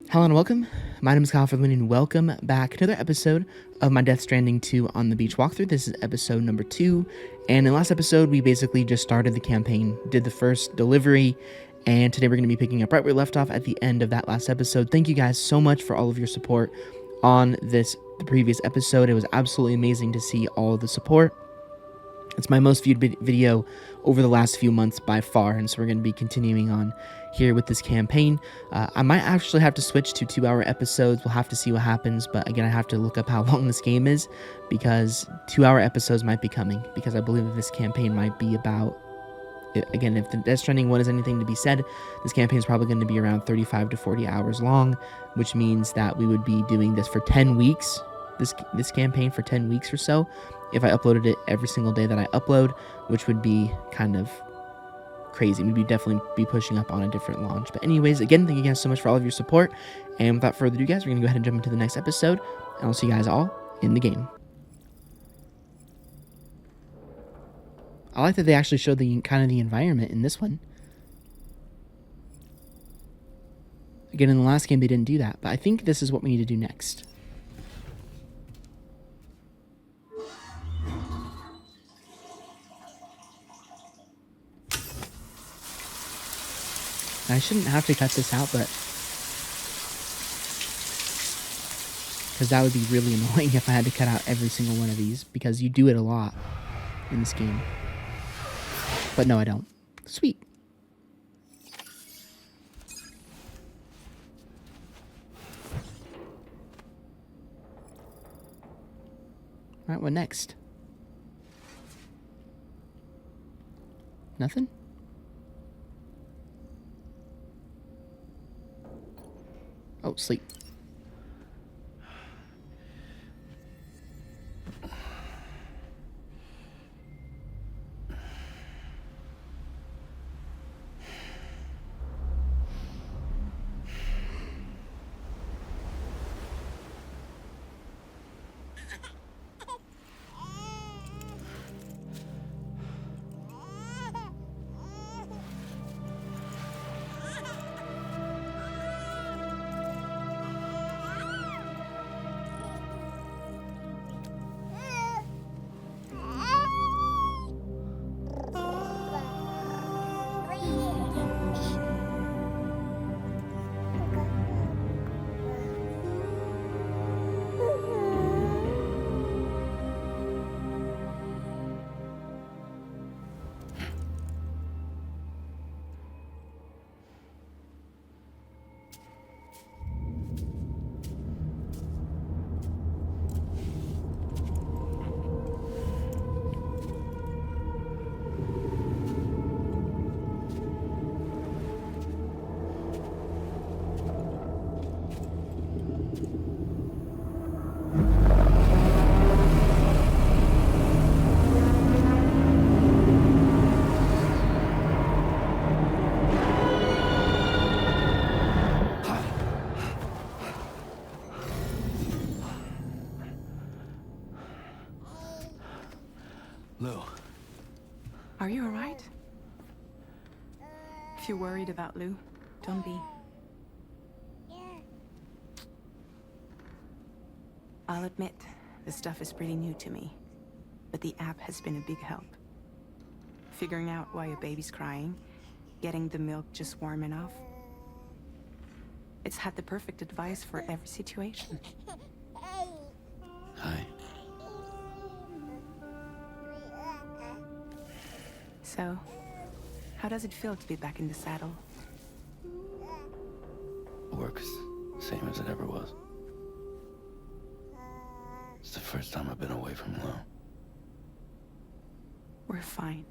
Hello and welcome. My name is Kyle FtW and welcome back to another episode of my Death Stranding 2 on the beach walkthrough. This is episode number 2, and in the last episode we basically just started the campaign, did the first delivery, and today we're going to be picking up right where we left off at the end of that last episode. Thank you guys so much for all of your support on the previous episode. It was absolutely amazing to see all of the support. It's my most viewed video over the last few months by far, and so we're going to be continuing on here with this campaign. I might actually have to switch to 2-hour episodes. We'll have to see what happens, but again, I have to look up how long this game is, because 2-hour episodes might be coming, because I believe that this campaign might be about, again, if the Death Stranding 1 is anything to be said, this campaign is probably going to be around 35 to 40 hours long, which means that we would be doing this for 10 weeks, this campaign for 10 weeks or so, if I uploaded it every single day that I upload, which would be kind of crazy. We'd definitely be pushing up on a different launch. But anyways, again, thank you guys so much for all of your support. And without further ado, guys, we're going to go ahead and jump into the next episode. And I'll see you guys all in the game. I like that they actually showed the kind of the environment in this one. Again, in the last game, they didn't do that. But I think this is what we need to do next. I shouldn't have to cut this out, but because that would be really annoying if I had to cut out every single one of these, because you do it a lot in this game. But no, I don't. Sweet. Alright, what next? Nothing? Oh, sleep. Lou. Are you alright? If you're worried about Lou, don't be. I'll admit, this stuff is pretty new to me, but the app has been a big help. Figuring out why a baby's crying, getting the milk just warm enough. It's had the perfect advice for every situation. Hi. So, how does it feel to be back in the saddle? Works same as it ever was. It's the first time I've been away from Lou. We're fine.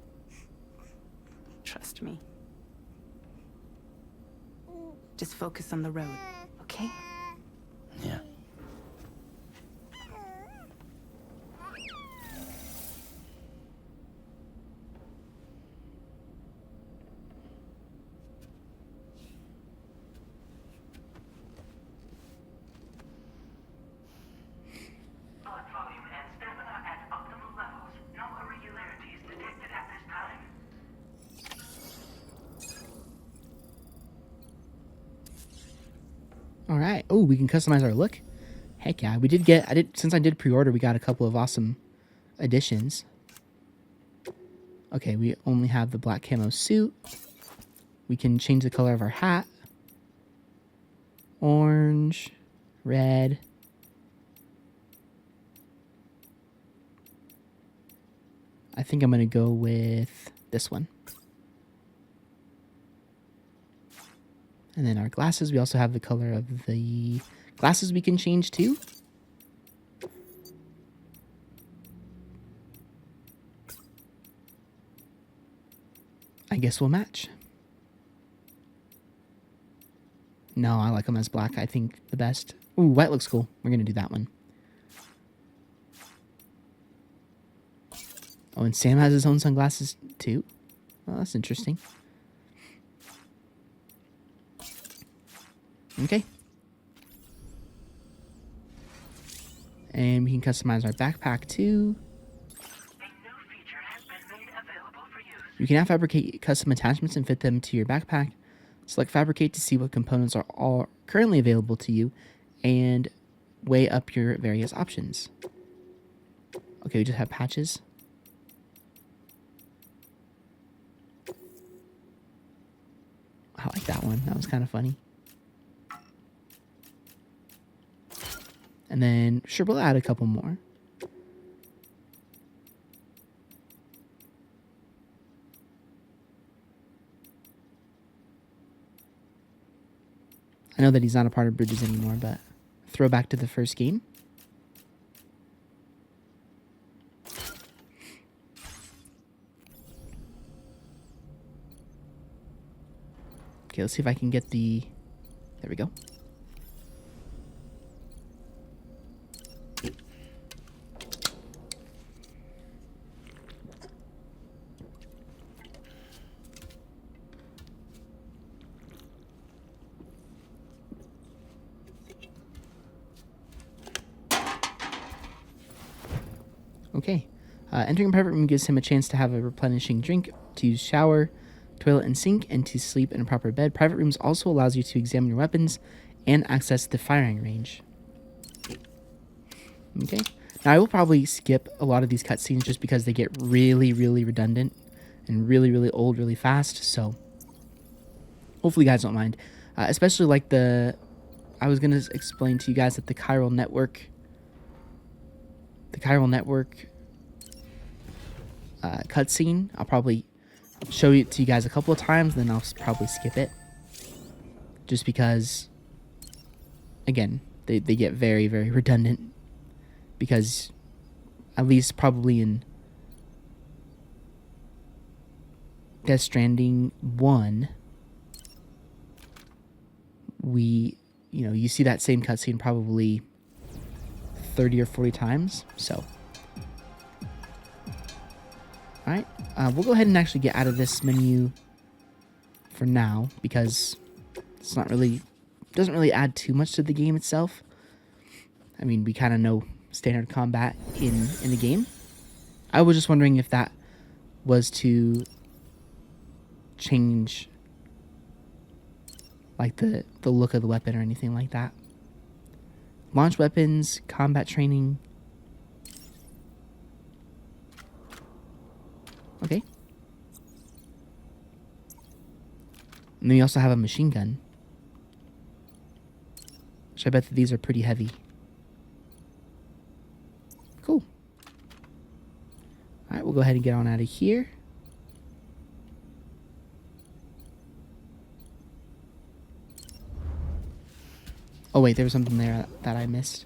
Trust me. Just focus on the road, okay? Yeah. All right. Oh, we can customize our look. Heck yeah. We did get, since I did pre-order, we got a couple of awesome additions. Okay, we only have the black camo suit. We can change the color of our hat. Orange, red. I think I'm going to go with this one. And then our glasses, we also have the color of the glasses we can change too. I guess we'll match. No, I like them as black. I think the best. Ooh, white looks cool. We're going to do that one. Oh, and Sam has his own sunglasses too. Well, that's interesting. Okay. And we can customize our backpack too. You can now fabricate custom attachments and fit them to your backpack. Select fabricate to see what components are all currently available to you and weigh up your various options. Okay, we just have patches. I like that one. That was kind of funny. And then, sure, we'll add a couple more. I know that he's not a part of Bridges anymore, but throw back to the first game. Okay, let's see if I can get the... There we go. Okay. Entering a private room gives him a chance to have a replenishing drink, to use shower, toilet and sink, and to sleep in a proper bed. Private rooms also allows you to examine your weapons and access the firing range. Okay. Now, I will probably skip a lot of these cutscenes just because they get really, really redundant and really, really old really fast. So, hopefully you guys don't mind. Especially like the... I was going to explain to you guys that the chiral network... cutscene, I'll probably show it to you guys a couple of times, then I'll probably skip it. Just because, again, they get very, very redundant. Because, at least probably in Death Stranding 1, you see that same cutscene probably 30 or 40 times, so... Alright, we'll go ahead and actually get out of this menu for now, because it's not really, doesn't really add too much to the game itself. I mean, we kind of know standard combat in the game. I was just wondering if that was to change, like, the look of the weapon or anything like that. Launch weapons, combat training... Okay. And then we also have a machine gun. Which I bet that these are pretty heavy. Cool. Alright, we'll go ahead and get on out of here. Oh wait, there was something there that I missed.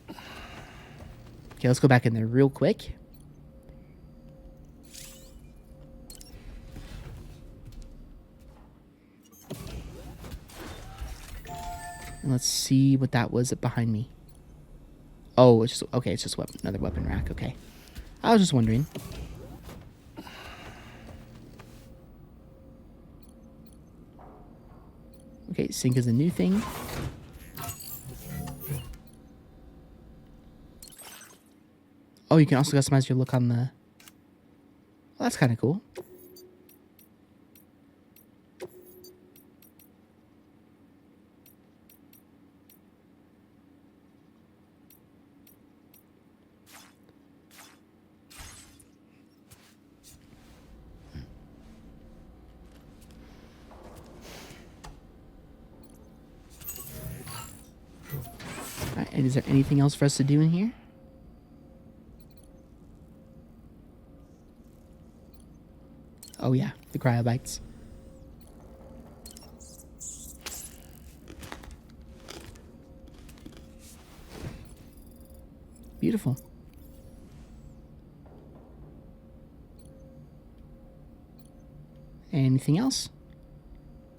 Okay, let's go back in there real quick. And let's see what that was behind me. Oh, it's just... Okay, it's just another weapon rack. Okay. I was just wondering. Okay, sync is a new thing. Oh, you can also customize your look on the... Well, that's kind of cool. And is there anything else for us to do in here? Oh yeah, the cryobites. Beautiful. Anything else?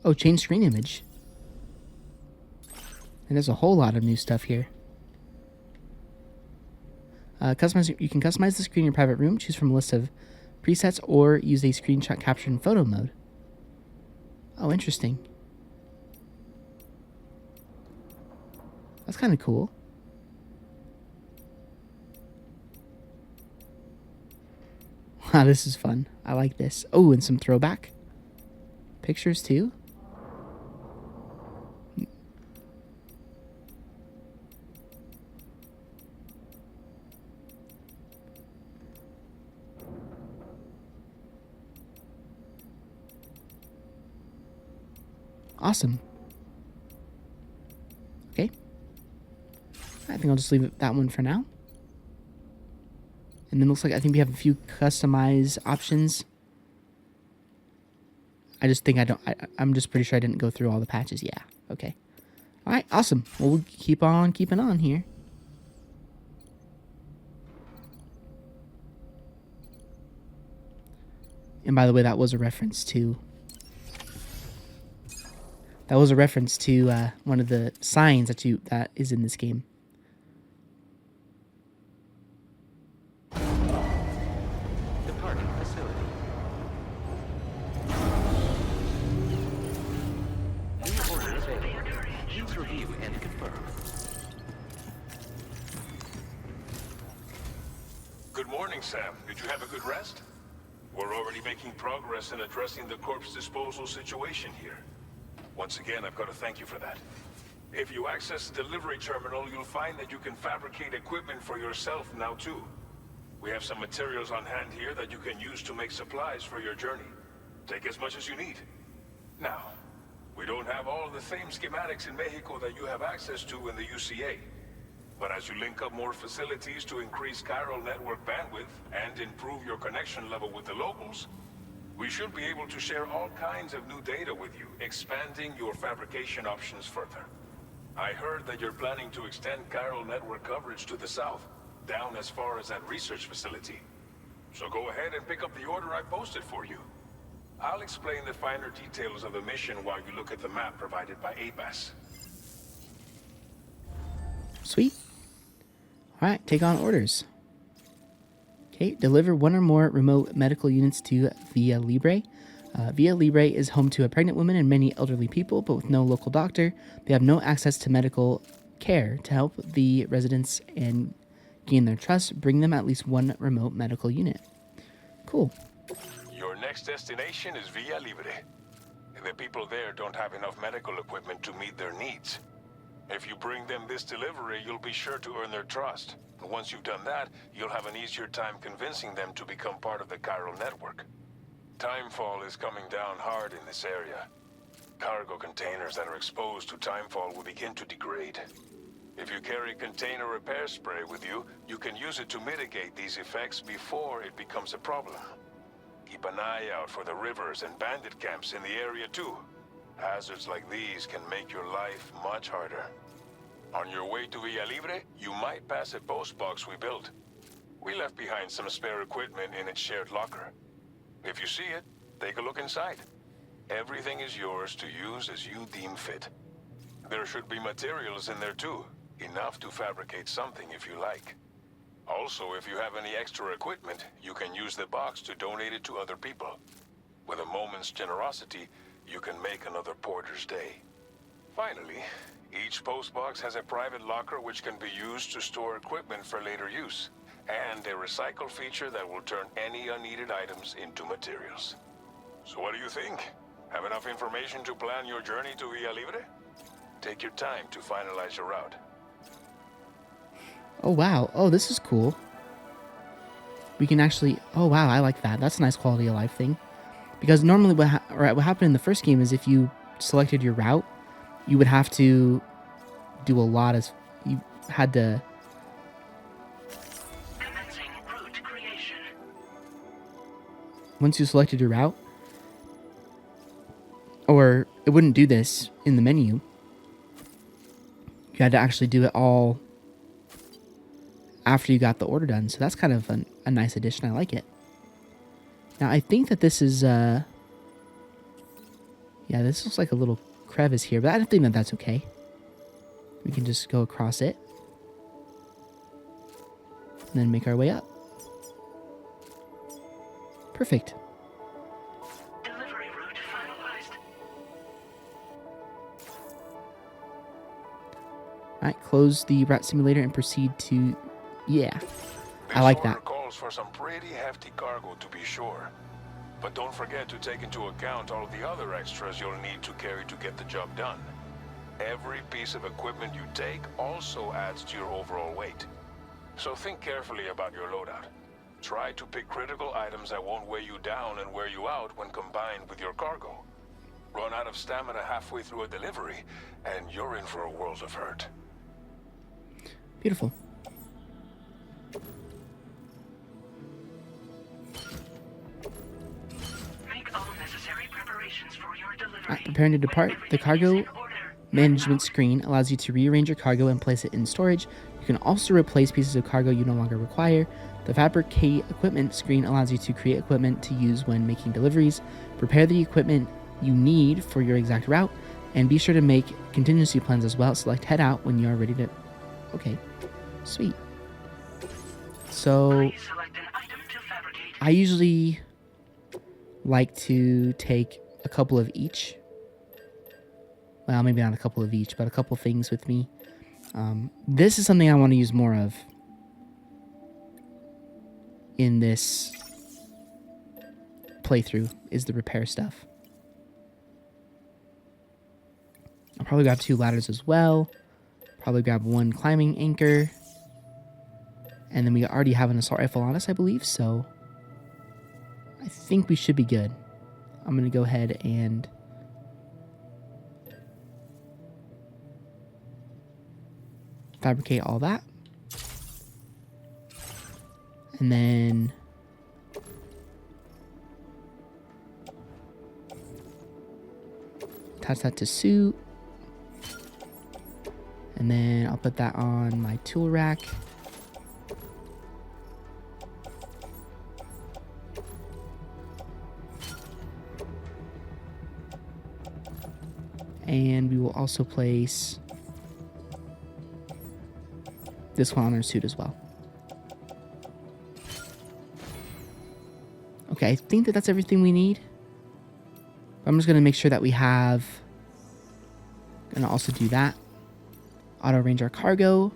Oh, change screen image. And there's a whole lot of new stuff here. Customize. You can customize the screen in your private room, choose from a list of presets, or use a screenshot capture in photo mode. Oh, interesting. That's kind of cool. Wow, this is fun. I like this. Oh, and some throwback pictures too. Awesome. Okay. I think I'll just leave that one for now. And then it looks like I think we have a few customized options. I just think I'm just pretty sure I didn't go through all the patches. Yeah. Okay. All right. Awesome. Well, we'll keep on keeping on here. And by the way, that was a reference to one of the signs that is in this game. Departing facility. New order available. Please review and confirm. Good morning, Sam. Did you have a good rest? We're already making progress in addressing the corpse disposal situation here. Once again, I've got to thank you for that. If you access the delivery terminal, you'll find that you can fabricate equipment for yourself now too. We have some materials on hand here that you can use to make supplies for your journey. Take as much as you need. Now, we don't have all the same schematics in Mexico that you have access to in the UCA. But as you link up more facilities to increase chiral network bandwidth and improve your connection level with the locals, we should be able to share all kinds of new data with you, expanding your fabrication options further. I heard that you're planning to extend chiral network coverage to the south, down as far as that research facility. So go ahead and pick up the order I posted for you. I'll explain the finer details of the mission while you look at the map provided by ABAS. Sweet. All right, take on orders. Okay, deliver one or more remote medical units to Villa Libre. Villa Libre is home to a pregnant woman and many elderly people, but with no local doctor, they have no access to medical care. To help the residents and gain their trust, bring them at least one remote medical unit. Cool. Your next destination is Villa Libre. The people there don't have enough medical equipment to meet their needs. If you bring them this delivery, you'll be sure to earn their trust. And once you've done that, you'll have an easier time convincing them to become part of the chiral network. Timefall is coming down hard in this area. Cargo containers that are exposed to timefall will begin to degrade. If you carry container repair spray with you, you can use it to mitigate these effects before it becomes a problem. Keep an eye out for the rivers and bandit camps in the area too. Hazards like these can make your life much harder. On your way to Villa Libre, you might pass a post box we built. We left behind some spare equipment in its shared locker. If you see it, take a look inside. Everything is yours to use as you deem fit. There should be materials in there too, enough to fabricate something if you like. Also, if you have any extra equipment, you can use the box to donate it to other people. With a moment's generosity, you can make another porter's day. Finally, each postbox has a private locker which can be used to store equipment for later use, and a recycle feature that will turn any unneeded items into materials. So what do you think? Have enough information to plan your journey to Villa Libre? Take your time to finalize your route. Oh, wow. Oh, this is cool. We can actually... Oh, wow, I like that. That's a nice quality of life thing. Because normally what happened in the first game is if you selected your route, you would have to do a lot of you had to. Once you selected your route, or it wouldn't do this in the menu. You had to actually do it all after you got the order done. So that's kind of a nice addition. I like it. Now, I think that this is, yeah, this looks like a little crevice here, but I don't think that that's okay. We can just go across it and then make our way up. Perfect. Delivery route finalized. All right, close the route simulator and proceed to, yeah, I This like order that. calls for some pretty hefty cargo, to be sure. But don't forget to take into account all the other extras you'll need to carry to get the job done. Every piece of equipment you take also adds to your overall weight. So think carefully about your loadout. Try to pick critical items that won't weigh you down and wear you out when combined with your cargo. Run out of stamina halfway through a delivery, and you're in for a world of hurt. Beautiful. Make all necessary preparations for your delivery. All right, preparing to depart. The cargo management screen allows you to rearrange your cargo and place it in storage. You can also replace pieces of cargo you no longer require. The fabricate equipment screen allows you to create equipment to use when making deliveries. Prepare the equipment you need for your exact route, and be sure to make contingency plans as well. Select head out when you are ready to. Okay, sweet. So Please select an item to fabricate. I usually like to take a couple of each. Well, maybe not a couple of each, but a couple things with me. This is something I want to use more of in this playthrough, is the repair stuff. I'll probably grab 2 ladders as well. Probably grab 1 climbing anchor. And then we already have an assault rifle on us, I believe, so I think we should be good. I'm going to go ahead and fabricate all that. And then attach that to suit. And then I'll put that on my tool rack. And we will also place this one on our suit as well. Okay, I think that that's everything we need. I'm just going to make sure that we have... Going to also do that. Auto arrange our cargo.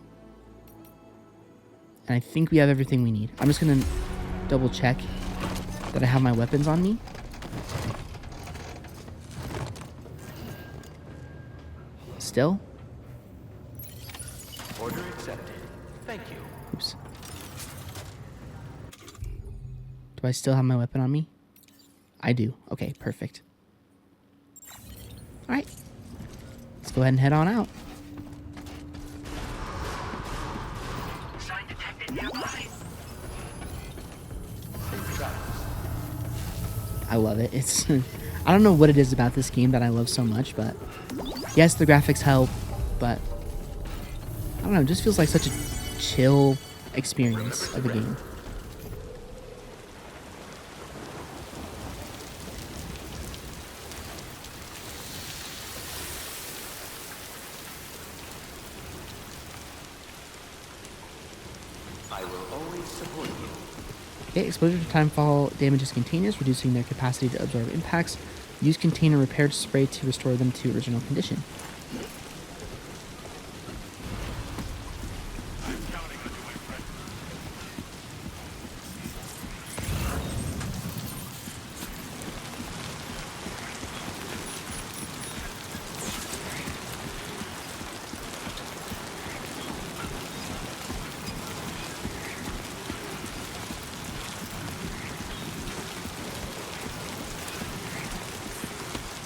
And I think we have everything we need. I'm just going to double check that I have my weapons on me. Still? Order accepted. Thank you. Oops. Do I still have my weapon on me? I do. Okay, perfect. Alright. Let's go ahead and head on out. Sign detected nearby. I love it. It's I don't know what it is about this game that I love so much, but yes, the graphics help, but I don't know, it just feels like such a chill experience of a game. I will always support you. Okay, exposure to timefall damages containers, reducing their capacity to absorb impacts. Use container repair spray to restore them to original condition.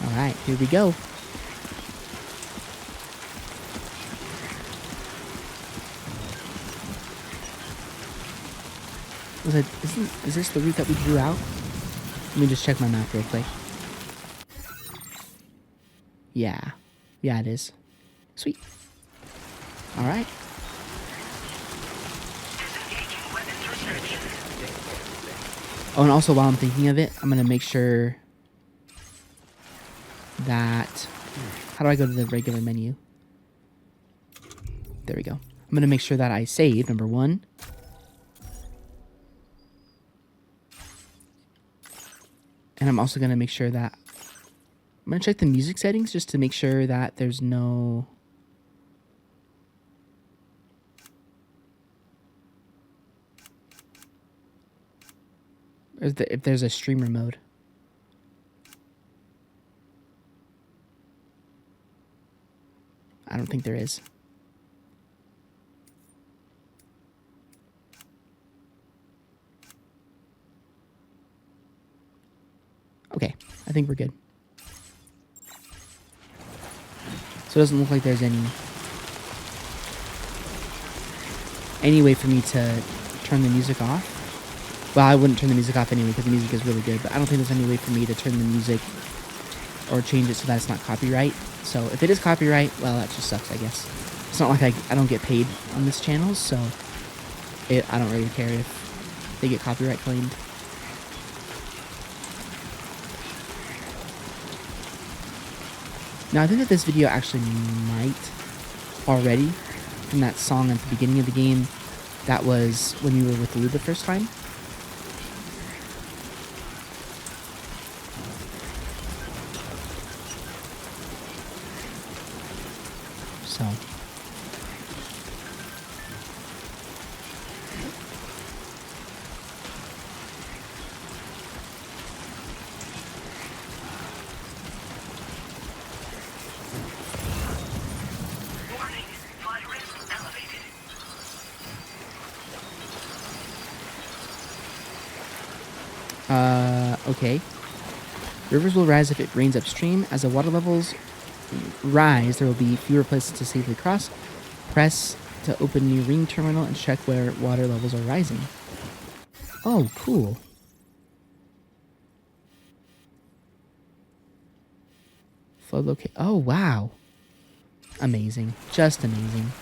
Alright, here we go. Is this the route that we drew out? Let me just check my map real quick. Yeah. Yeah, it is. Sweet. Alright. Oh, and also while I'm thinking of it, I'm going to make sure that... How do I go to the regular menu? There we go. I'm going to make sure that I save, number 1. And I'm also going to make sure that... I'm going to check the music settings just to make sure that there's no... if there's a streamer mode. I don't think there is. Okay, I think we're good. So it doesn't look like there's any way for me to turn the music off. Well, I wouldn't turn the music off anyway because the music is really good, but I don't think there's any way for me to turn the music or change it so that it's not copyright. So if it is copyright, well, that just sucks, I guess. It's not like I don't get paid on this channel, so I don't really care if they get copyright claimed. Now, I think that this video actually might already, from that song at the beginning of the game, that was when you were with Lou the first time. So. Okay. Rivers will rise if it rains upstream. As the water levels rise, there will be fewer places to safely cross. Press to open new ring terminal and check where water levels are rising. Oh, cool. Flood locate. Oh, wow. Amazing. Just amazing.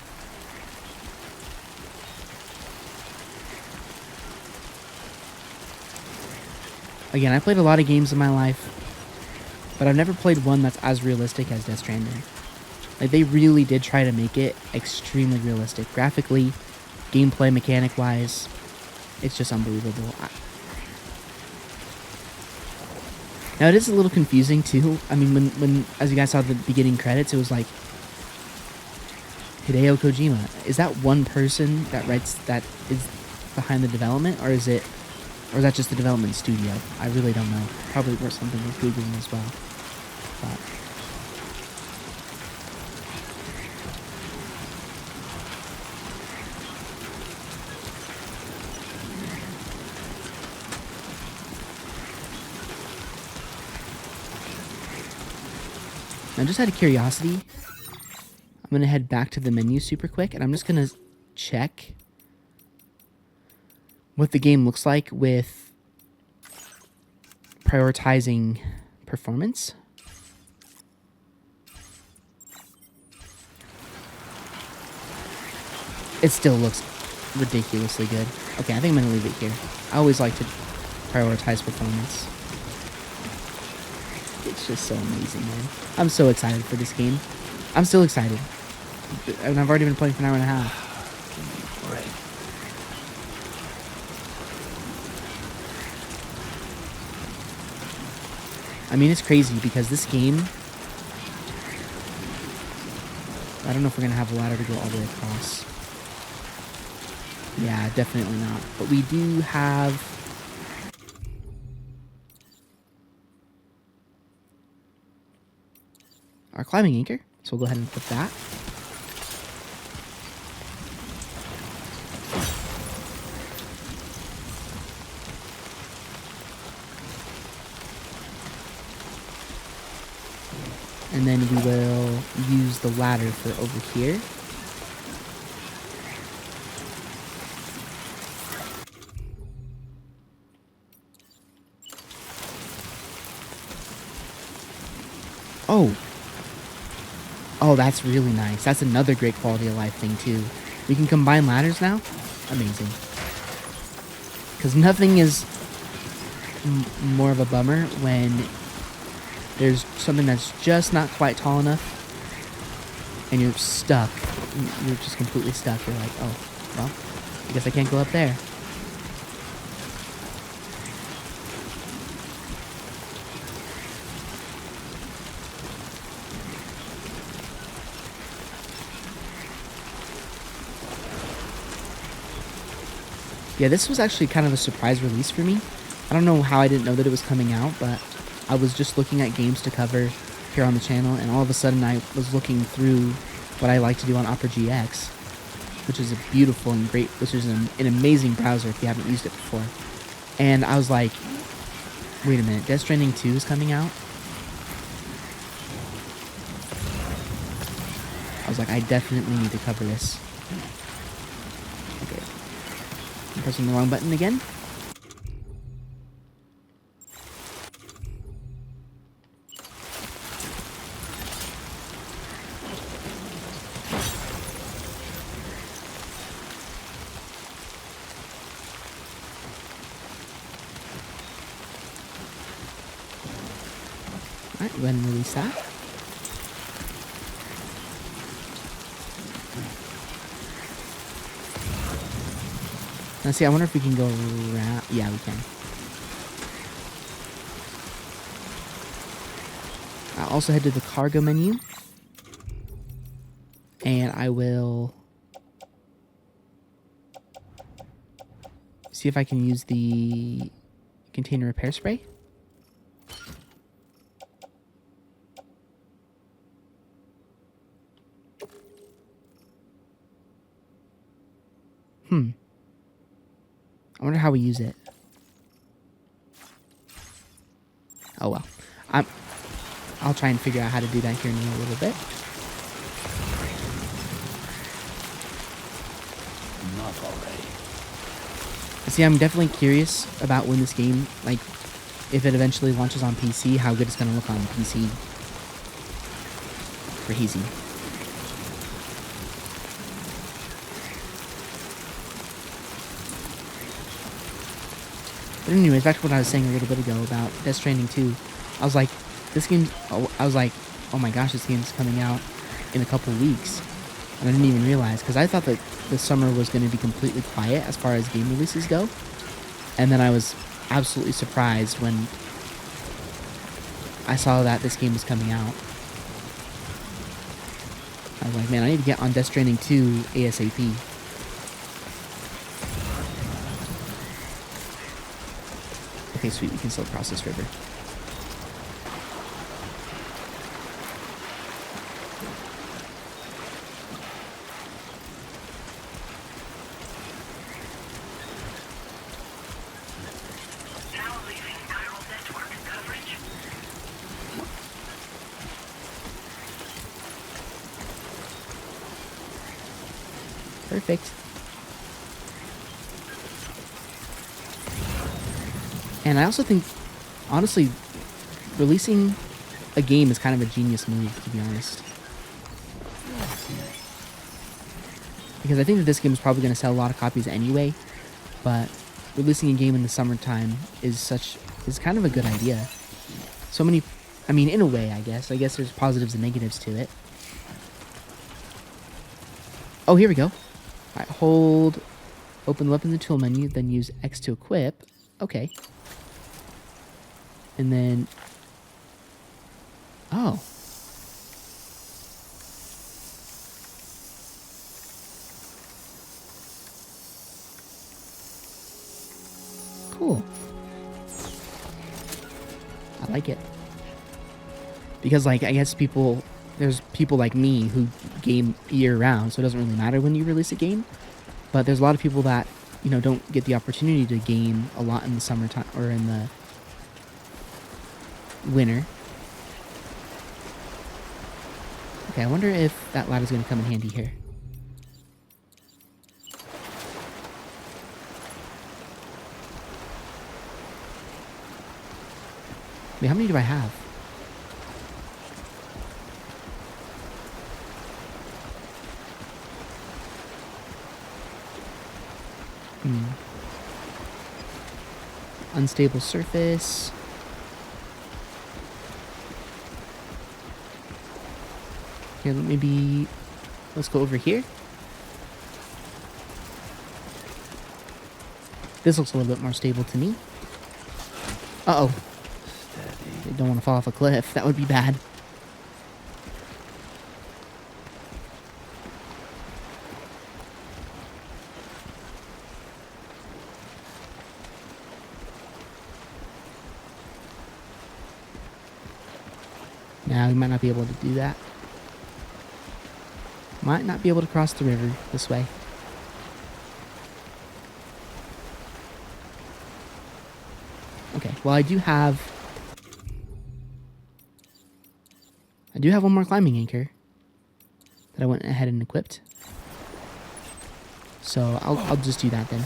Again, I played a lot of games in my life, but I've never played one that's as realistic as Death Stranding. Like, they really did try to make it extremely realistic. Graphically, gameplay, mechanic-wise, it's just unbelievable. Now, it is a little confusing, too. I mean, when as you guys saw the beginning credits, it was like, Hideo Kojima. Is that one person that is behind the development, or is that just the development studio? I really don't know. Probably worth something with Googling as well. But now, just out of curiosity, I'm going to head back to the menu super quick, and I'm just going to check what the game looks like with prioritizing performance. It still looks ridiculously good. Okay, I think I'm going to leave it here. I always like to prioritize performance. It's just so amazing, man. I'm so excited for this game. I'm still excited. And I've already been playing for an hour and a half. Right. I mean, it's crazy because this game... I don't know if we're going to have a ladder to go all the way across. Yeah, definitely not. But we do have... our climbing anchor. So we'll go ahead and put that. And then we will use the ladder for over here. Oh. Oh, that's really nice. That's another great quality of life thing, too. We can combine ladders now? Amazing. Because nothing is more of a bummer when there's something that's just not quite tall enough and you're stuck. You're just completely stuck. You're like, oh, well, I guess I can't go up there. Yeah, this was actually kind of a surprise release for me. I don't know how I didn't know that it was coming out, but I was just looking at games to cover here on the channel, and all of a sudden I was looking through what I like to do on Opera GX, which is a beautiful and great, which is an amazing browser if you haven't used it before. And I was like, wait a minute, Death Stranding 2 is coming out? I was like, I definitely need to cover this. Okay. I'm pressing the wrong button again. Alright, go ahead and release that. Now see, I wonder if we can go around. Yeah, we can. I'll also head to the cargo menu. And I will see if I can use the container repair spray. I wonder how we use it. Oh well. I'll try and figure out how to do that here in a little bit. Enough already. See, I'm definitely curious about when this game, like, if it eventually launches on PC, how good it's going to look on PC. For easy. But anyways, back to what I was saying a little bit ago about Death Stranding 2. I was like, oh my gosh, this game's coming out in a couple weeks. And I didn't even realize, because I thought that the summer was going to be completely quiet as far as game releases go. And then I was absolutely surprised when I saw that this game was coming out. I was like, man, I need to get on Death Stranding 2 ASAP. Okay, sweet, we can still cross this river. Now leaving chiral network coverage. Perfect. And I also think, honestly, releasing a game is kind of a genius move, to be honest. Because I think that this game is probably going to sell a lot of copies anyway, but releasing a game in the summertime is kind of a good idea. So many, I mean, in a way, I guess there's positives and negatives to it. Oh, here we go. All right, hold, open the weapon in the tool menu, then use X to equip. Okay. And then, oh. Cool. I like it. Because, like, I guess there's people like me who game year round, so it doesn't really matter when you release a game. But there's a lot of people that, you know, don't get the opportunity to game a lot in the summertime or in the winter. Okay, I wonder if that ladder's going to come in handy here. Wait, how many do I have? Unstable surface. Here, let's go over here. This looks a little bit more stable to me. Uh-oh. Steady. I don't want to fall off a cliff. That would be bad. Now we might not be able to do that. Might not be able to cross the river this way. Okay, well I do have one more climbing anchor that I went ahead and equipped. So I'll just do that then.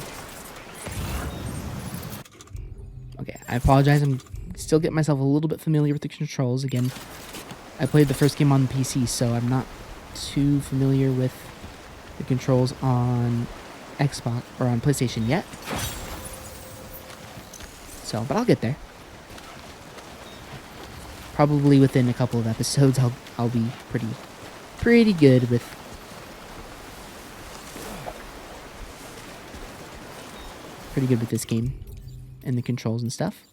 Okay, I apologize. I'm still getting myself a little bit familiar with the controls. Again, I played the first game on the PC, so I'm not too familiar with the controls on Xbox or on PlayStation yet. So, but I'll get there. Probably within a couple of episodes, I'll be pretty good with this game and the controls and stuff.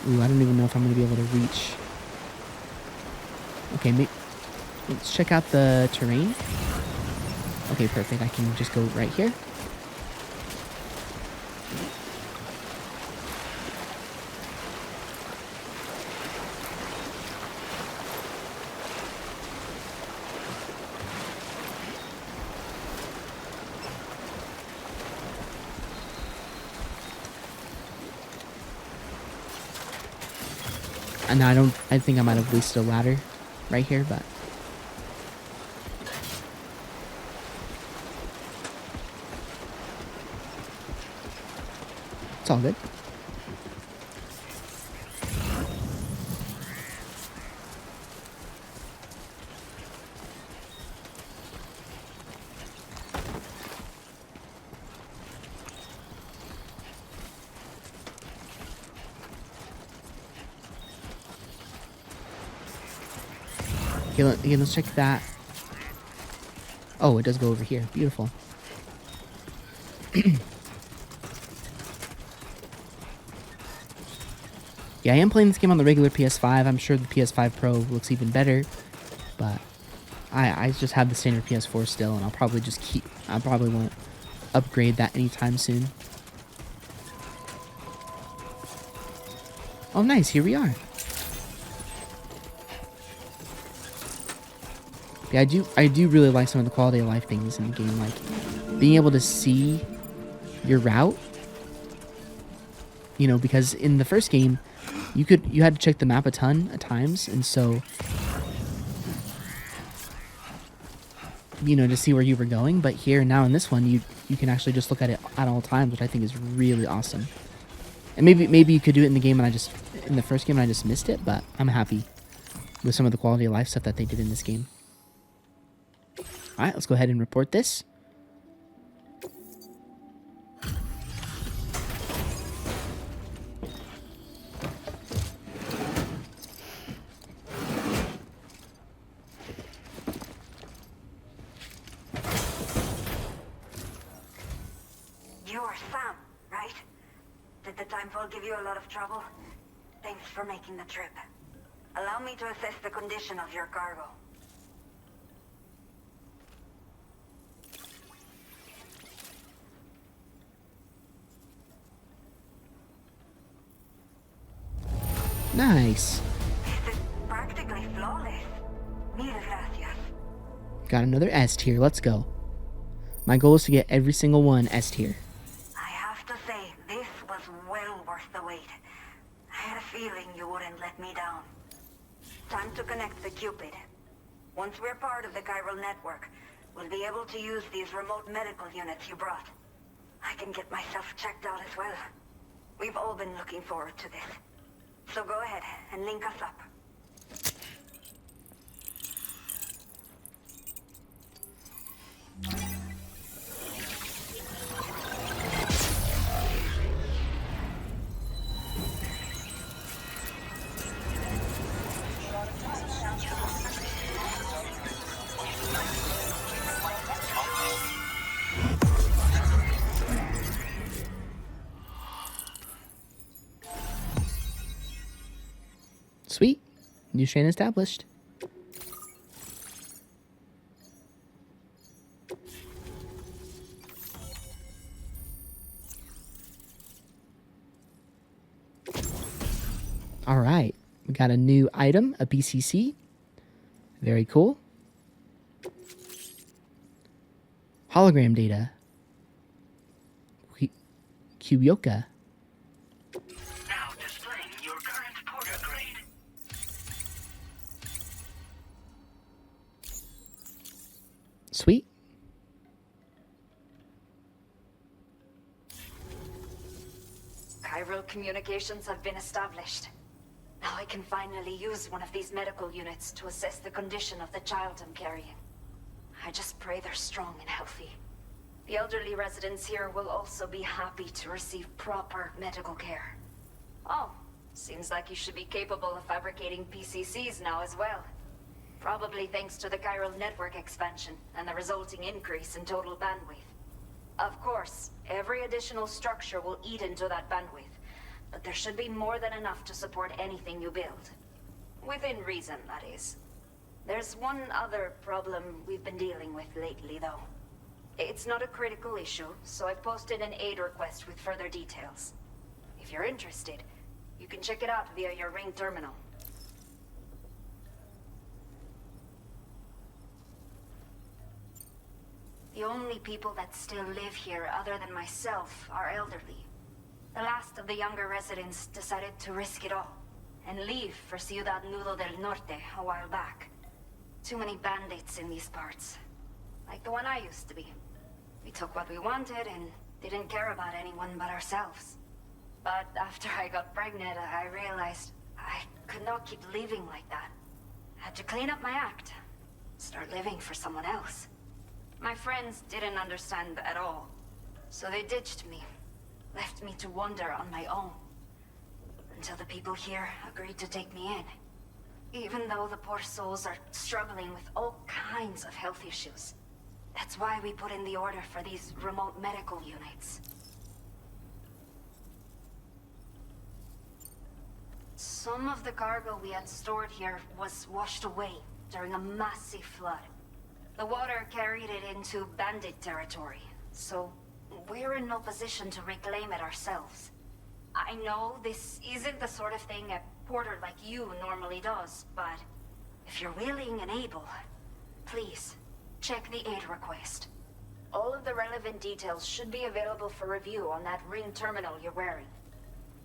Ooh, I don't even know if I'm going to be able to reach. Okay, let's check out the terrain. Okay, perfect. I can just go right here. And I think I might have wasted a ladder right here, but it's all good. Okay, let's check that. Oh, it does go over here. Beautiful. Yeah, I am playing this game on the regular PS5. I'm sure the PS5 Pro looks even better, but I just have the standard PS4 still, and I probably won't upgrade that anytime soon. Oh, nice. Here we are. Yeah, I do really like some of the quality of life things in the game, like being able to see your route. You know, because in the first game, you had to check the map a ton of times, and so, you know, to see where you were going. But here now in this one, you can actually just look at it at all times, which I think is really awesome. And maybe you could do it in the game, and in the first game, and I just missed it. But I'm happy with some of the quality of life stuff that they did in this game. All right, let's go ahead and report this. You're Sam, right? Did the timefall give you a lot of trouble? Thanks for making the trip. Allow me to assess the condition of your cargo. Nice. This is practically flawless. Mil gracias. Got another S tier. Let's go. My goal is to get every single one S tier. I have to say, this was well worth the wait. I had a feeling you wouldn't let me down. Time to connect the Cupid. Once we're part of the chiral network, we'll be able to use these remote medical units you brought. I can get myself checked out as well. We've all been looking forward to this. So go ahead and link us up. Sweet. New strain established. All right. We got a new item, a BCC. Very cool. Hologram data. Kuyoka. Now displaying your current porter grade. Sweet. Chiral communications have been established. Now I can finally use one of these medical units to assess the condition of the child I'm carrying. I just pray they're strong and healthy. The elderly residents here will also be happy to receive proper medical care. Oh, seems like you should be capable of fabricating PCCs now as well. Probably thanks to the chiral network expansion and the resulting increase in total bandwidth. Of course, every additional structure will eat into that bandwidth, but there should be more than enough to support anything you build. Within reason, that is. There's one other problem we've been dealing with lately, though. It's not a critical issue, so I've posted an aid request with further details. If you're interested, you can check it out via your ring terminal. The only people that still live here other than myself are elderly. The last of the younger residents decided to risk it all and leave for Ciudad Nudo del Norte a while back. Too many bandits in these parts. Like the one I used to be. We took what we wanted and didn't care about anyone but ourselves. But after I got pregnant, I realized I could not keep living like that. Had to clean up my act. Start living for someone else. My friends didn't understand at all. So they ditched me. Left me to wander on my own. Until the people here agreed to take me in. Even though the poor souls are struggling with all kinds of health issues. That's why we put in the order for these remote medical units. Some of the cargo we had stored here was washed away during a massive flood. The water carried it into bandit territory, so we're in no position to reclaim it ourselves. I know this isn't the sort of thing a porter like you normally does, but if you're willing and able, please, check the aid request. All of the relevant details should be available for review on that ring terminal you're wearing.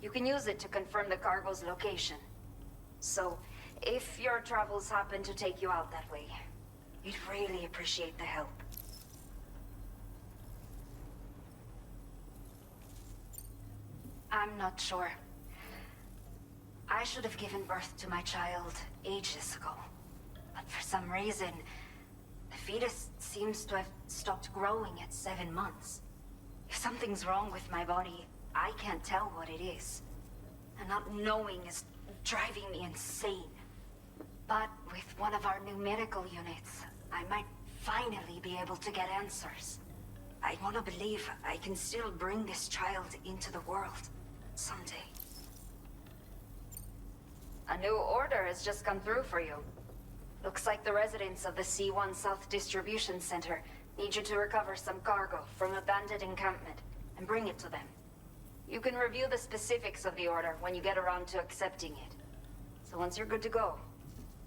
You can use it to confirm the cargo's location. So, if your travels happen to take you out that way, we'd really appreciate the help. I'm not sure. I should have given birth to my child ages ago. But for some reason, the fetus seems to have stopped growing at 7 months. If something's wrong with my body, I can't tell what it is. And not knowing is driving me insane. But with one of our new medical units, I might finally be able to get answers. I want to believe I can still bring this child into the world someday. A new order has just come through for you. Looks like the residents of the C1 South Distribution Center need you to recover some cargo from a bandit encampment and bring it to them. You can review the specifics of the order when you get around to accepting it. So once you're good to go,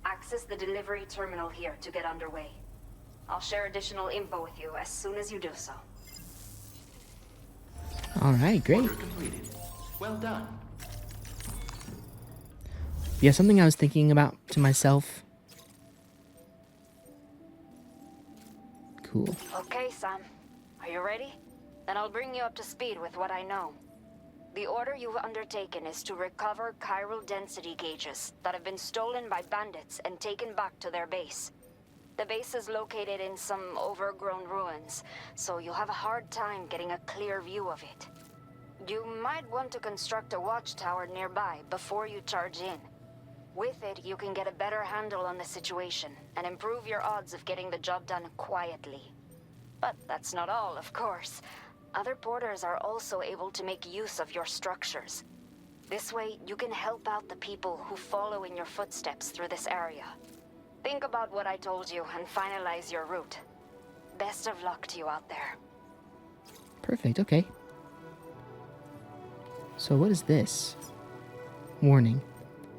access the delivery terminal here to get underway. I'll share additional info with you as soon as you do so. All right, great. Order completed. Well done. Yeah, something I was thinking about to myself. Cool. Okay, Sam. Are you ready? Then I'll bring you up to speed with what I know. The order you've undertaken is to recover chiral density gauges that have been stolen by bandits and taken back to their base. The base is located in some overgrown ruins, so you'll have a hard time getting a clear view of it. You might want to construct a watchtower nearby before you charge in. With it, you can get a better handle on the situation and improve your odds of getting the job done quietly. But that's not all, of course. Other porters are also able to make use of your structures. This way, you can help out the people who follow in your footsteps through this area. Think about what I told you and finalize your route. Best of luck to you out there. Perfect, okay. So what is this? Warning.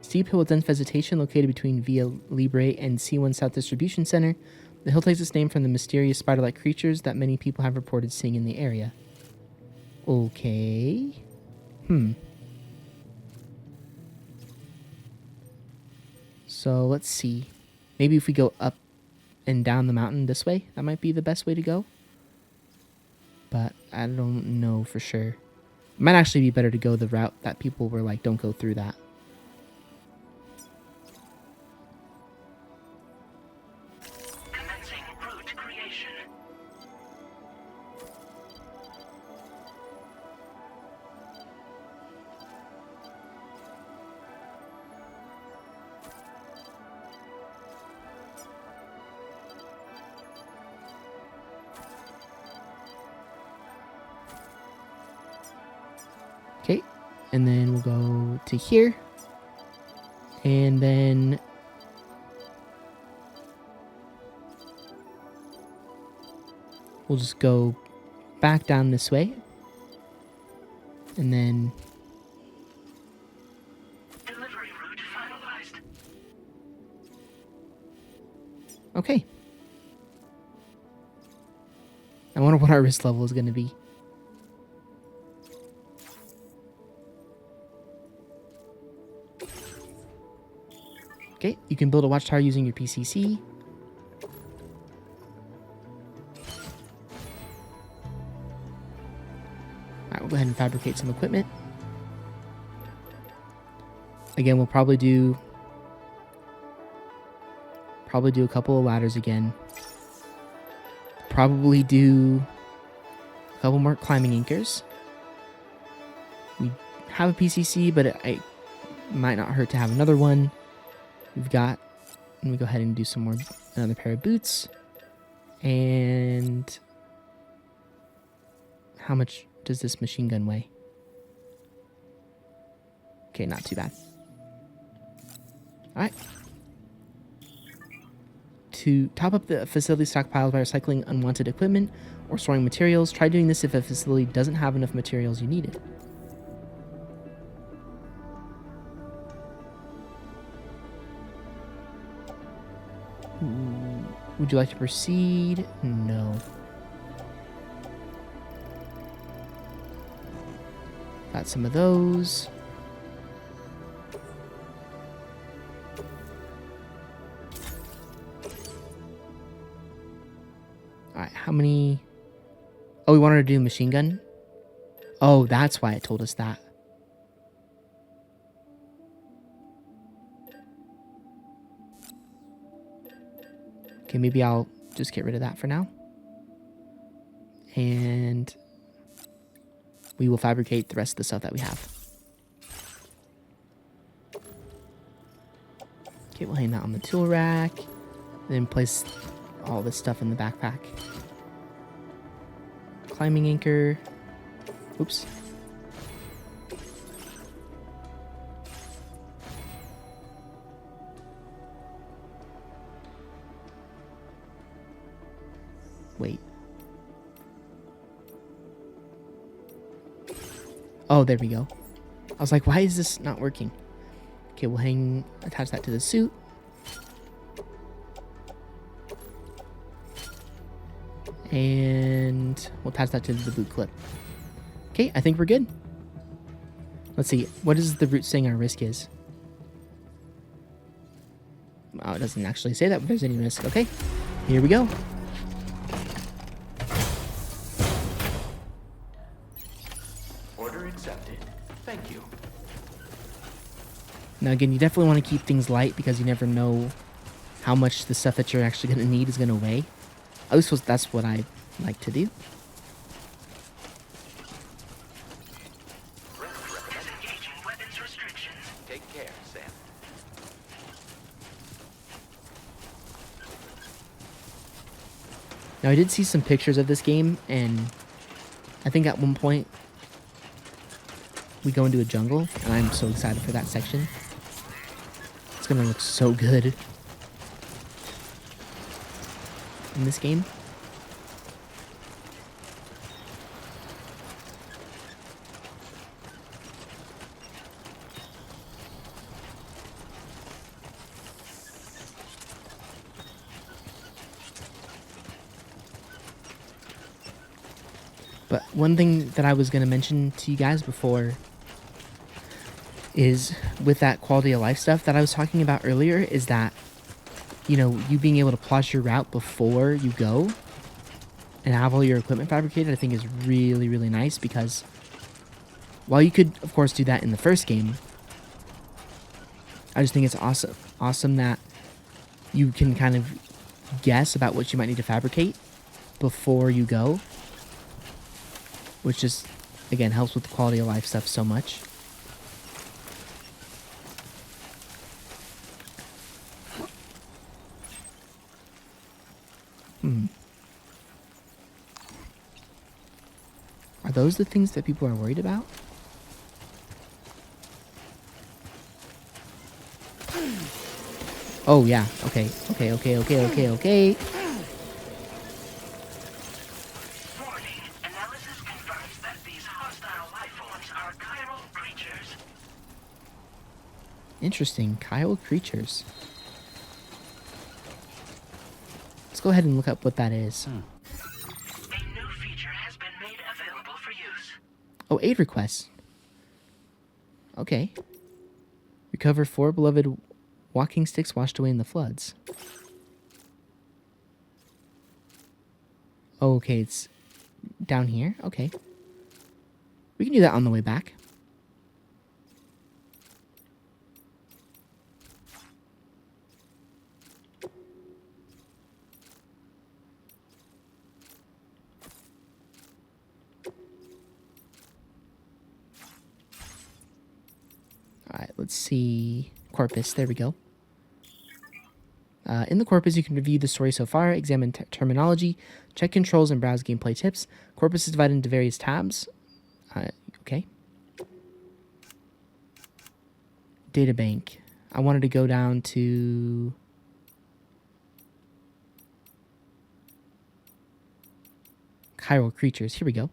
Steep hill with dense vegetation located between Via Libre and C1 South Distribution Center. The hill takes its name from the mysterious spider-like creatures that many people have reported seeing in the area. Okay. So let's see. Maybe if we go up and down the mountain this way, that might be the best way to go. But I don't know for sure. It might actually be better to go the route that people were like, don't go through that. Okay, and then we'll go to here, and then we'll just go back down this way, and then delivery route finalized. Okay. I wonder what our risk level is going to be. Okay, you can build a watchtower using your PCC. Alright, we'll go ahead and fabricate some equipment. Again, we'll probably do a couple of ladders again. Probably do a couple more climbing anchors. We have a PCC, but it might not hurt to have another one. We've got, let me go ahead and do some more, another pair of boots. And how much does this machine gun weigh? Okay, not too bad. All right. To top up the facility stockpiles by recycling unwanted equipment or storing materials, try doing this if a facility doesn't have enough materials you needed. Would you like to proceed? No. Got some of those. Alright, how many? Oh, we wanted to do machine gun? Oh, that's why it told us that. Okay, maybe I'll just get rid of that for now. And we will fabricate the rest of the stuff that we have. Okay, we'll hang that on the tool rack. Then place all this stuff in the backpack. Climbing anchor. Oops. Wait. Oh, there we go. I was like, why is this not working? Okay, we'll attach that to the suit. And we'll attach that to the boot clip. Okay, I think we're good. Let's see. What is the route saying our risk is? Oh, it doesn't actually say that there's any risk. Okay, here we go. Order accepted. Thank you. Now again, you definitely want to keep things light because you never know how much the stuff that you're actually going to need is going to weigh. At least that's what I like to do. Disengaging weapons restrictions. Take care, Sam. Now I did see some pictures of this game, and I think at one point we go into a jungle, and I'm so excited for that section. It's gonna look so good in this game. But one thing that I was going to mention to you guys before is with that quality of life stuff that I was talking about earlier is that, you know, you being able to plot your route before you go and have all your equipment fabricated, I think is really, really nice, because while you could, of course, do that in the first game, I just think it's awesome that you can kind of guess about what you might need to fabricate before you go, which just, again, helps with the quality of life stuff so much. Are those the things that people are worried about? Oh, yeah. Okay. Warning. Analysis confirms that these hostile life forms are chiral creatures. Interesting. Kyle creatures. Let's go ahead and look up what that is. A new feature has been made available for use. Oh, aid requests. Okay. Recover 4 beloved walking sticks washed away in the floods. Oh, okay, it's down here. Okay. We can do that on the way back. Alright, let's see. Corpus, there we go. In the Corpus, you can review the story so far, examine terminology, check controls, and browse gameplay tips. Corpus is divided into various tabs. Okay. Databank. I wanted to go down to... Chiral creatures. Here we go.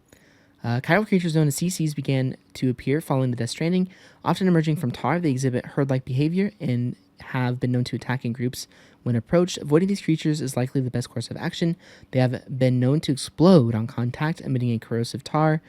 Chiral creatures known as CCs began to appear following the Death Stranding, often emerging from tar. They exhibit herd-like behavior and have been known to attack in groups when approached. Avoiding these creatures is likely the best course of action. They have been known to explode on contact, emitting a corrosive tar.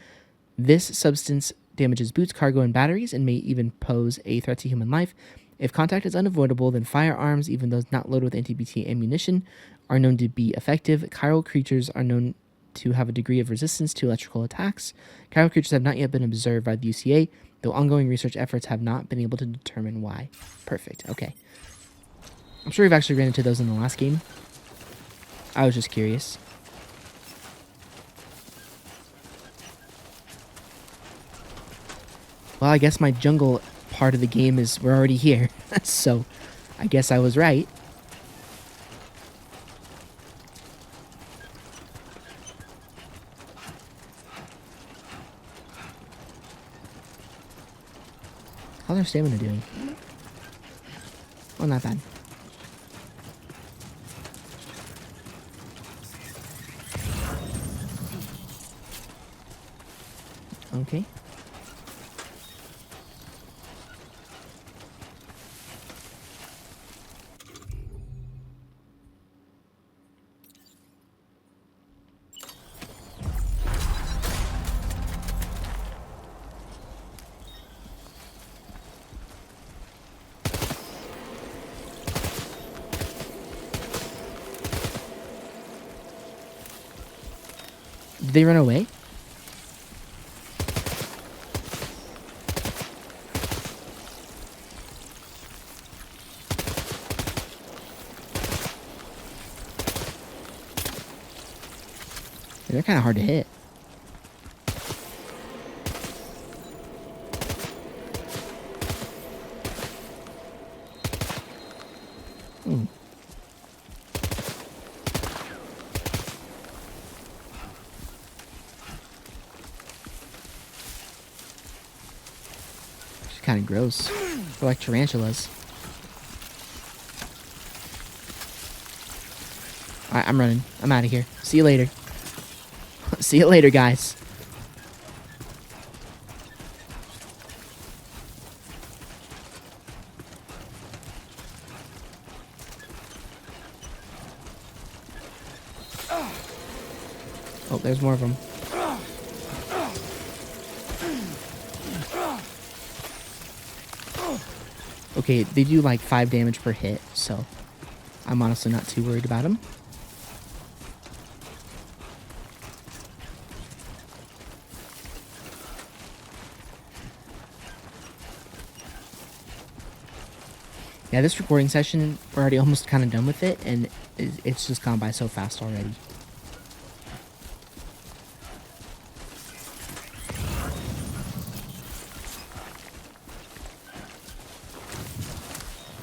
This substance damages boots, cargo, and batteries, and may even pose a threat to human life. If contact is unavoidable, then firearms, even those not loaded with anti-BT ammunition, are known to be effective. Chiral creatures are known to have a degree of resistance to electrical attacks. Chiral creatures have not yet been observed by the UCA, though ongoing research efforts have not been able to determine why. Perfect, okay. I'm sure we've actually ran into those in the last game. I was just curious. Well, I guess my jungle part of the game is we're already here, so I guess I was right. How's our stamina doing? Oh, not bad. Okay. Did they run away? They're kind of hard to hit. kind of gross. They're like tarantulas. Alright, I'm running. I'm out of here. See you later. See you later, guys. Oh, there's more of them. Okay, they do like 5 damage per hit, so I'm honestly not too worried about them. Yeah, this recording session, we're already almost kind of done with it, and it's just gone by so fast already.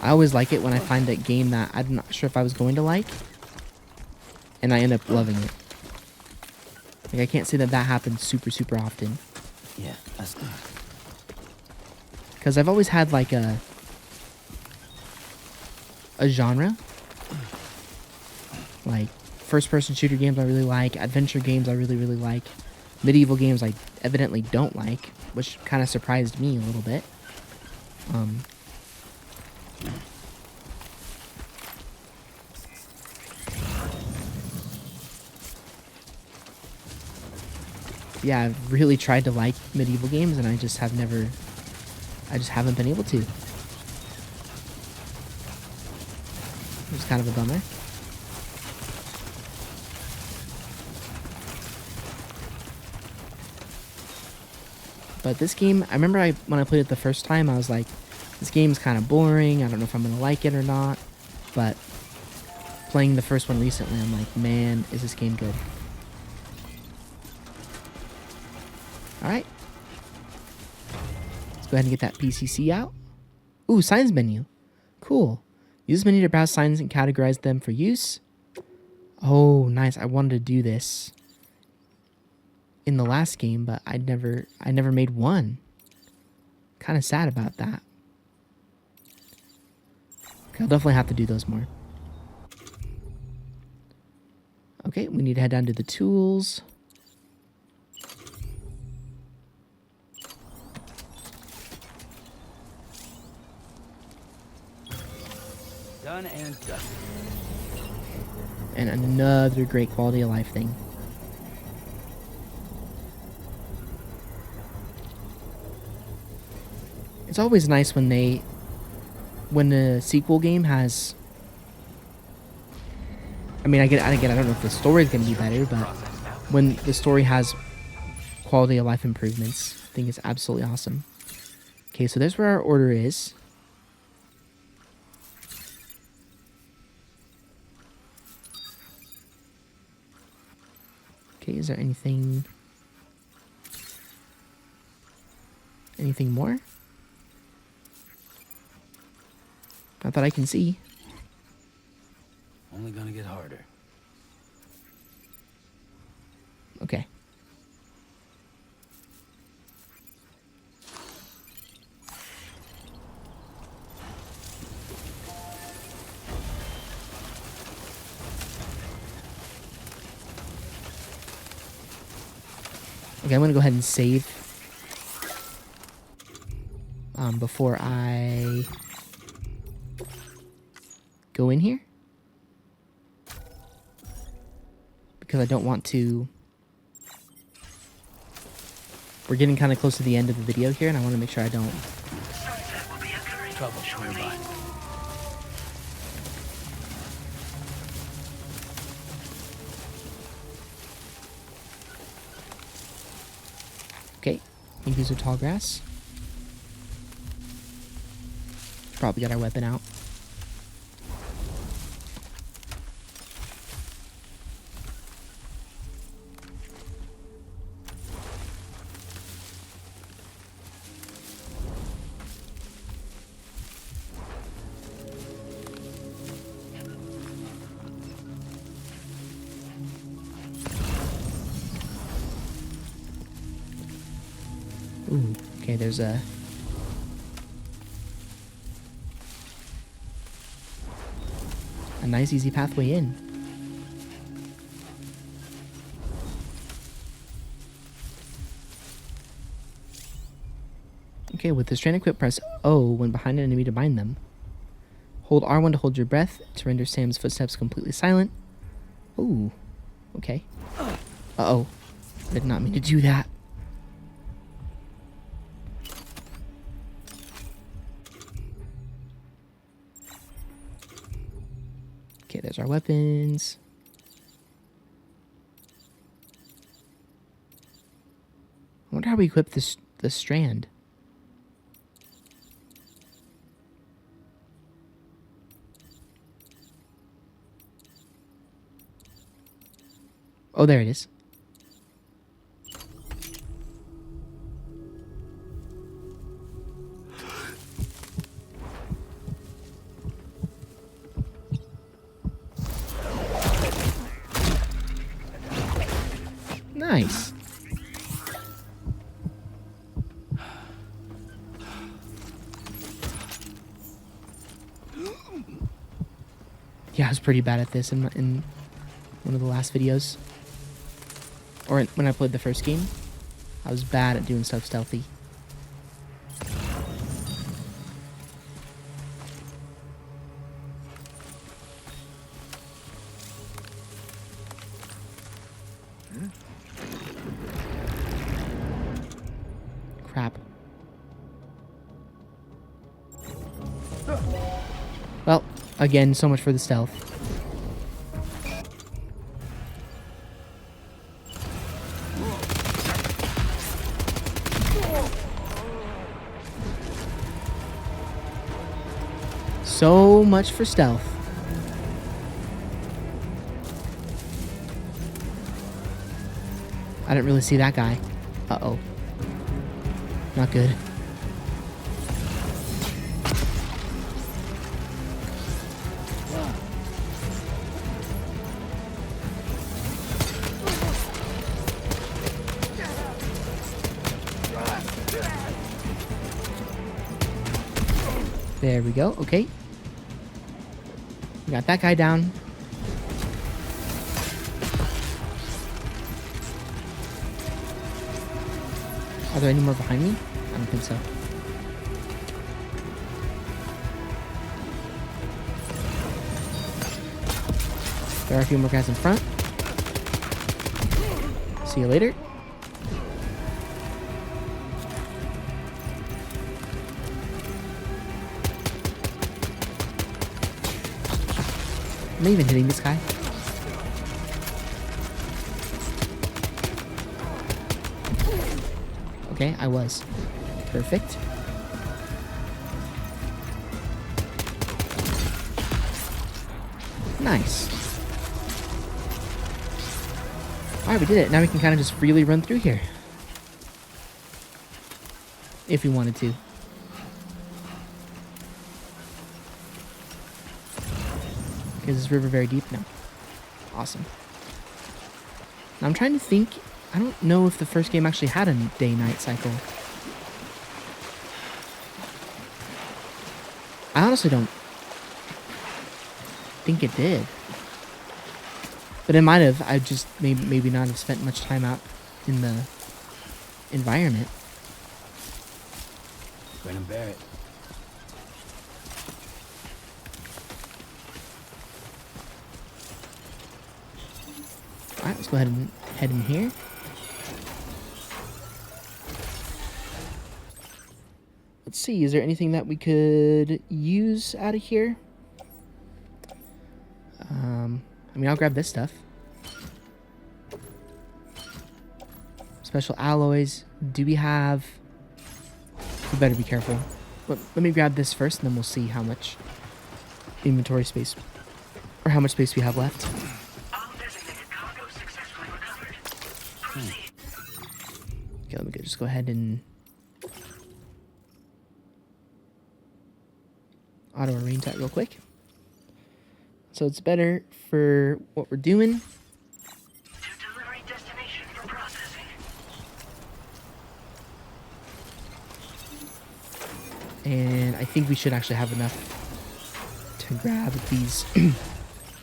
I always like it when I find a game that I'm not sure if I was going to like, and I end up loving it. Like, I can't say that happens super, super often. Yeah, that's good. Because I've always had, like, a genre. Like, first-person shooter games I really like, adventure games I really, really like, medieval games I evidently don't like, which kind of surprised me a little bit. Yeah, I've really tried to like medieval games, and I just haven't been able to. It's kind of a bummer. But this game, I remember when I played it the first time, I was like, this game's kind of boring, I don't know if I'm going to like it or not. But playing the first one recently, I'm like, man, is this game good. Alright. Let's go ahead and get that PCC out. Ooh, signs menu. Cool. Use this menu to browse signs and categorize them for use. Oh, nice. I wanted to do this in the last game, but I never made one. Kind of sad about that. Okay, I'll definitely have to do those more. Okay, we need to head down to the tools. Done and done. And another great quality of life thing. It's always nice when the sequel game has, I mean, again, I don't know if the story is going to be better, but when the story has quality of life improvements, I think it's absolutely awesome. Okay, so there's where our order is. Okay, is there anything more? Not that I can see. Only gonna get harder. Okay. Okay, I'm gonna go ahead and save before I go in here, because I don't want to. We're getting kind of close to the end of the video here, and I want to make sure I don't. Trouble nearby. Okay, I think these are tall grass. Probably got our weapon out. Ooh, okay, there's a a nice easy pathway in. Okay, with the strand equip, press O when behind an enemy to bind them. Hold R1 to hold your breath to render Sam's footsteps completely silent. Ooh, okay. Uh-oh. Did not mean to do that. Okay, there's our weapons. I wonder how we equip this strand. Oh, there it is. Nice. Yeah, I was pretty bad at this in one of the last videos. Or when I played the first game. I was bad at doing stuff stealthy. Crap. Well, again, so much for the stealth. So much for stealth. I didn't really see that guy. Uh-oh. Not good. There we go. Okay. We got that guy down. Are there any more behind me? I don't think so. There are a few more guys in front. See you later. Am I even hitting this guy? Okay, I was. Perfect. Nice. Alright, we did it. Now we can kind of just freely run through here. If we wanted to. Is this river very deep? No. Awesome. Now I'm trying to think. I don't know if the first game actually had a day-night cycle. I honestly don't think it did. But it might have. I just maybe not have spent much time out in the environment. Grin and bear it. Alright, let's go ahead and head in here. Let's see, is there anything that we could use out of here? I mean, I'll grab this stuff. Special alloys. Do we have... We better be careful. Let me grab this first, and then we'll see how much inventory space... Or how much space we have left. Undesignated cargo successfully recovered. Proceed. Okay, let me just go ahead and... auto-arrange that real quick. So it's better for what we're doing. To delivery destination for processing. And I think we should actually have enough to grab these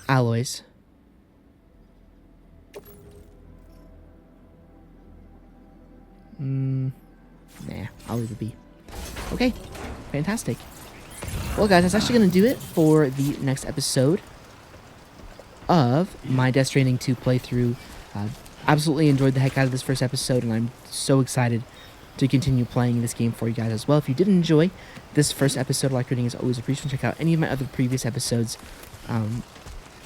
alloys. Nah, I'll leave it be. Okay, fantastic. Well, guys, that's actually going to do it for the next episode of my Death Stranding 2 playthrough. Absolutely enjoyed the heck out of this first episode, and I'm so excited to continue playing this game for you guys as well. If you did enjoy this first episode, like rating is always appreciated. Check out any of my other previous episodes. Well,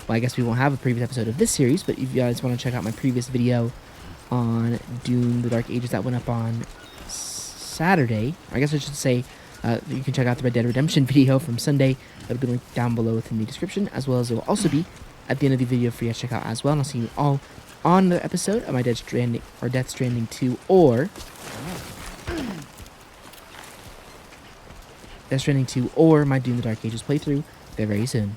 I guess we won't have a previous episode of this series, but if you guys want to check out my previous video on Dune: The Dark Ages that went up on Saturday, or I guess I should say, you can check out the Red Dead Redemption video from Sunday. That'll be linked down below within the description, as well as it will also be at the end of the video for you to check out as well. And I'll see you all on another episode of my Death Stranding 2 or Death Stranding 2 or my Dune: The Dark Ages playthrough very, very soon.